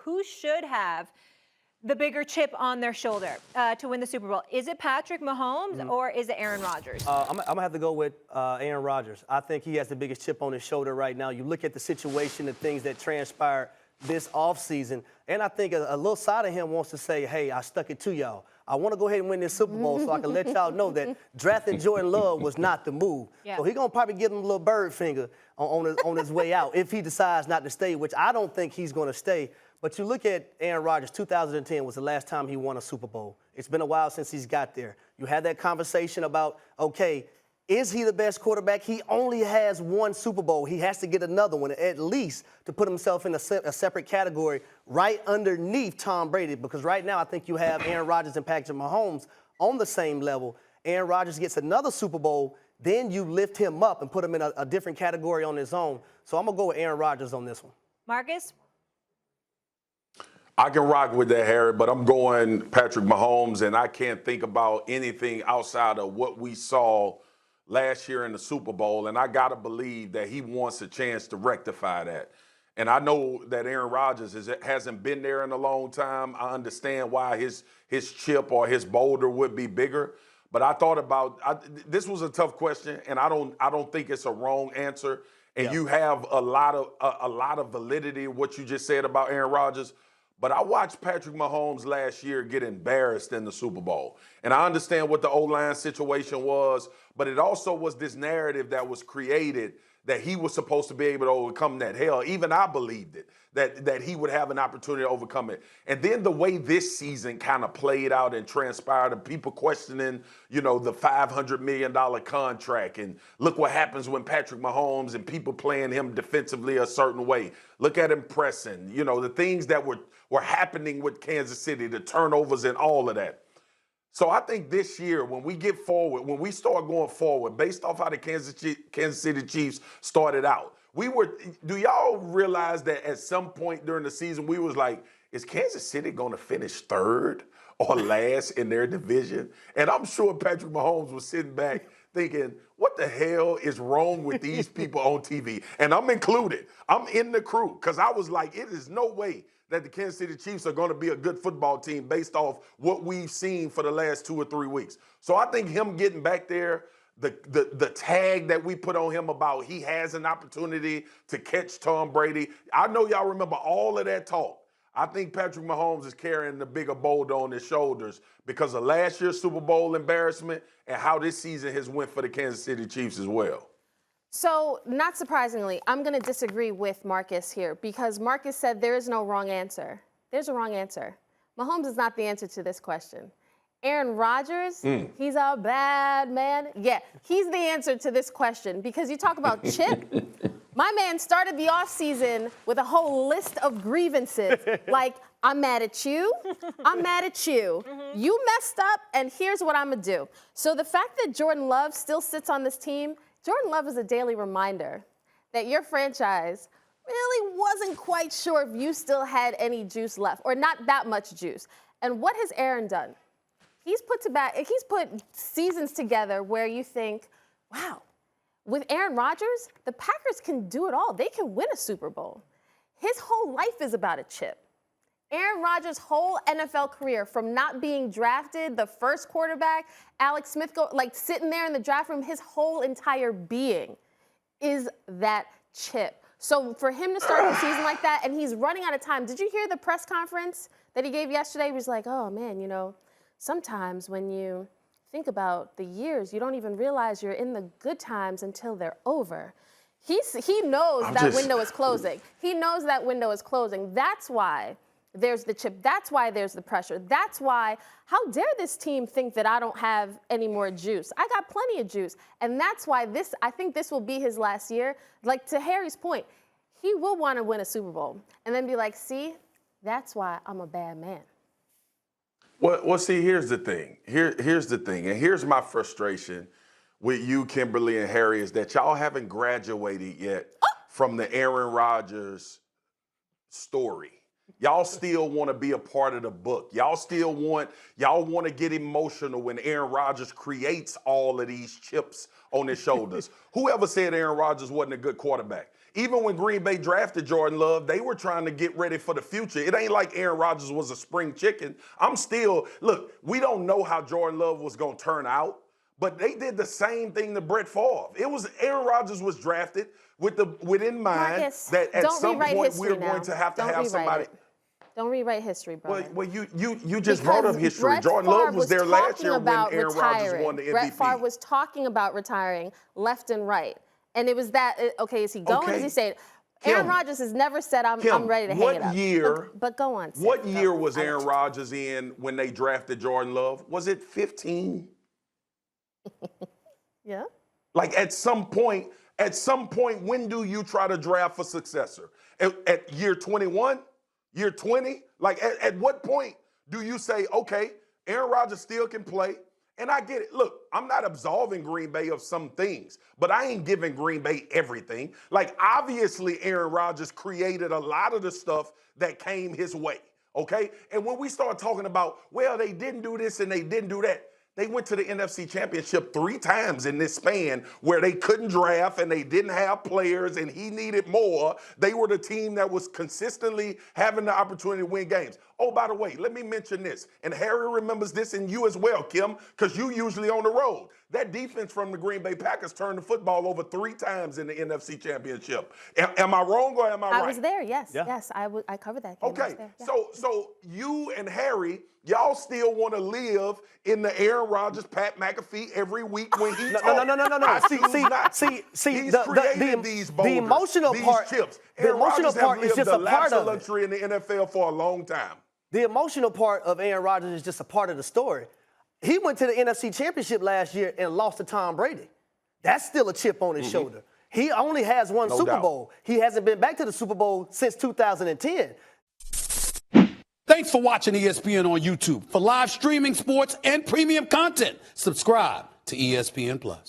who should have the bigger chip on their shoulder to win the Super Bowl? Is it Patrick Mahomes or is it Aaron Rodgers? I'm going to have to go with Aaron Rodgers. I think he has the biggest chip on his shoulder right now. You look at the situation and things that transpired this offseason, and I think a little side of him wants to say, hey, I stuck it to y'all. I want to go ahead and win this Super Bowl so I can let y'all know that drafting Jordan Love was not the move. Yeah. So he's going to probably give him a little bird finger on his way out if he decides not to stay, which I don't think he's going to stay. But you look at Aaron Rodgers, 2010 was the last time he won a Super Bowl. It's been a while since he's got there. You had that conversation about, okay, is he the best quarterback? He only has one Super Bowl. He has to get another one at least to put himself in a separate category right underneath Tom Brady, because right now I think you have Aaron Rodgers and Patrick Mahomes on the same level. Aaron Rodgers gets another Super Bowl, then you lift him up and put him in a different category on his own. So I'm going to go with Aaron Rodgers on this one. Marcus? I can rock with that, Harry, but I'm going Patrick Mahomes, and I can't think about anything outside of what we saw last year in the Super Bowl, and I got to believe that he wants a chance to rectify that. And I know that Aaron Rodgers hasn't been there in a long time. I understand why his chip or his boulder would be bigger. But I thought about this was a tough question, and I don't think it's a wrong answer. And you have a lot of validity in what you just said about Aaron Rodgers. But I watched Patrick Mahomes last year get embarrassed in the Super Bowl. And I understand what the O-line situation was, but it also was this narrative that was created that he was supposed to be able to overcome that. Hell, even I believed it, that he would have an opportunity to overcome it. And then the way this season kind of played out and transpired, and people questioning, the $500 million contract, and look what happens when Patrick Mahomes and people playing him defensively a certain way. Look at him pressing, the things that were happening with Kansas City, the turnovers and all of that. So I think this year, when we start going forward, based off how the Kansas City Chiefs started out, do y'all realize that at some point during the season, we was like, is Kansas City going to finish third or last in their division? And I'm sure Patrick Mahomes was sitting back thinking, what the hell is wrong with these people on TV? And I'm included. I'm in the crew, because I was like, it is no way that the Kansas City Chiefs are going to be a good football team based off what we've seen for the last 2 or 3 weeks. So I think him getting back there, the tag that we put on him about he has an opportunity to catch Tom Brady, I know y'all remember all of that talk. I think Patrick Mahomes is carrying the bigger boulder on his shoulders because of last year's Super Bowl embarrassment and how this season has went for the Kansas City Chiefs as well. So, not surprisingly, I'm going to disagree with Marcus here, because Marcus said there is no wrong answer. There's a wrong answer. Mahomes is not the answer to this question. Aaron Rodgers, he's a bad man. Yeah, he's the answer to this question, because you talk about chip. My man started the offseason with a whole list of grievances, like, I'm mad at you, I'm mad at you, you messed up, and here's what I'm going to do. So the fact that Jordan Love still sits on this team, Jordan Love is a daily reminder that your franchise really wasn't quite sure if you still had any juice left, or not that much juice. And what has Aaron done? He's put seasons together where you think, wow, with Aaron Rodgers, the Packers can do it all. They can win a Super Bowl. His whole life is about a chip. Aaron Rodgers' whole NFL career, from not being drafted, the first quarterback, Alex Smith, sitting there in the draft room, his whole entire being is that chip. So for him to start the season like that, and he's running out of time. Did you hear the press conference that he gave yesterday? He was like, oh, man, sometimes when you think about the years, you don't even realize you're in the good times until they're over. He knows that window is closing. He knows that window is closing. That's why there's the chip. That's why there's the pressure. That's why, how dare this team think that I don't have any more juice? I got plenty of juice. And that's why I think this will be his last year. Like, to Harry's point, he will want to win a Super Bowl and then be like, see, that's why I'm a bad man. Well, see, here's the thing. Here's the thing. And here's my frustration with you, Kimberly and Harry, is that y'all haven't graduated yet from the Aaron Rodgers story. Y'all still want to be a part of the book. Y'all want to get emotional when Aaron Rodgers creates all of these chips on his shoulders. Whoever said Aaron Rodgers wasn't a good quarterback? Even when Green Bay drafted Jordan Love, they were trying to get ready for the future. It ain't like Aaron Rodgers was a spring chicken. Look, we don't know how Jordan Love was going to turn out, but they did the same thing to Brett Favre. Aaron Rodgers was drafted within mind Marcus, that at don't some rewrite point history we're going to now. have to Don't have rewrite somebody. it. Don't rewrite history, brother. Well, you just brought up history. Brett Jordan Favre Love was there last year when Aaron Rodgers won the MVP. Brett Favre was talking about retiring left and right. And it was that, okay, is he going? Okay. Is he staying? Kim, Aaron Rodgers has never said, I'm ready to hang it up. What year? But go on. What year was Aaron Rodgers in when they drafted Jordan Love? Was it 15? Yeah. Like at some point, when do you try to draft a successor? At year 21? Year 20? Like at what point do you say, okay, Aaron Rodgers still can play? And I get it. Look, I'm not absolving Green Bay of some things, but I ain't giving Green Bay everything. Like, obviously, Aaron Rodgers created a lot of the stuff that came his way, okay? And when we start talking about, well, they didn't do this and they didn't do that, they went to the NFC Championship 3 times in this span where they couldn't draft and they didn't have players and he needed more. They were the team that was consistently having the opportunity to win games. Oh, by the way, let me mention this. And Harry remembers this and you as well, Kim, because you usually on the road. That defense from the Green Bay Packers turned the football over 3 times in the NFC Championship. Am I wrong or am I right? I was there, yes. Yeah. Yes, I covered that game. Okay, Yeah. so you and Harry, y'all still want to live in the Aaron Rodgers, Pat McAfee every week when he No. I See, he's created these boulders, the emotional these part. chips. The Aaron emotional Rodgers part have is lived just a the part lapse of of it. luxury in the NFL for a long time. The emotional part of Aaron Rodgers is just a part of the story. He went to the NFC Championship last year and lost to Tom Brady. That's still a chip on his shoulder. He only has one Super doubt. Bowl. He hasn't been back to the Super Bowl since 2010. Thanks for watching ESPN on YouTube. For live streaming sports and premium content, subscribe to ESPN Plus.